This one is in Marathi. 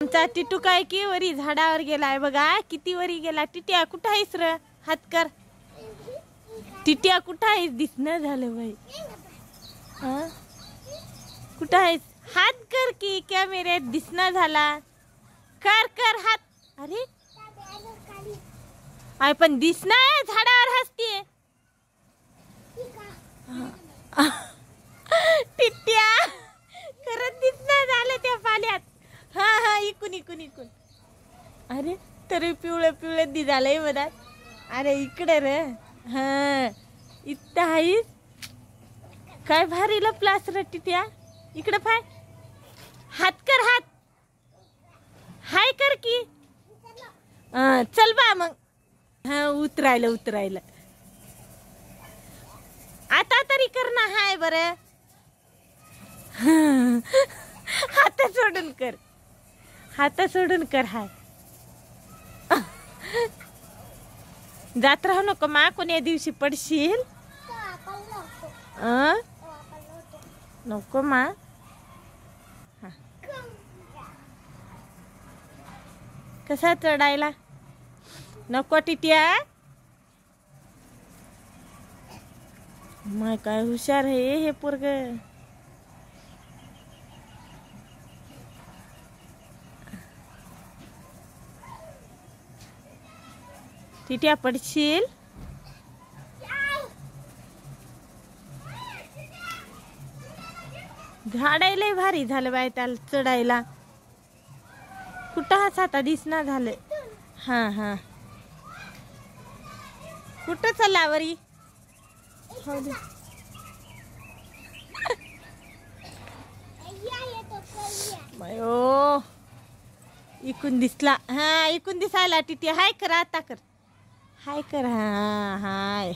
आमचा टिटू काय की वरी झाडावर गेलाय बघा, किती वरी गेला. टिट्या कुठं आहेस र? हात कर. टिट्या कुठं आहेस? दिसणं झालं बाई. कुठं आहेस? हात कर की कॅमेऱ्यात दिसणं झाला. कर कर हात. अरे आय पण दिसणं झाडावर हसतीये. टिट्या खरंच दिसणं झालं त्या पाल्यात. हा हा इकून इकून इकून. अरे तरी पिवळं पिवळं दिसालंय मधात. अरे इकडे रे. हा इथं आहेस. काय भारी लपलास रे टिट्या. इकडे पाय. हात कर हात. हाय कर की. चल बा मग. हा उतरायला उतरायला. आता तरी कर ना. हाय बरं. हात सोडून कर. हात सोडून कर. हाय जात राहू नको मा. कोण्या दिवशी पडशील. नको मा. कसा चढायला नको टिट्या. माय काय हुशार आहे हे पोरग. टिट्या पडशील. झाडायला भारी झालं बाय त्याला चढायला. कुठं हाच आता दिसना झालं. हा हा कुठं चला वरी. ओ इकून दिसला. हा इकून दिसायला टिट्या. हाय कर आता कर. हाय कर. हा हाय.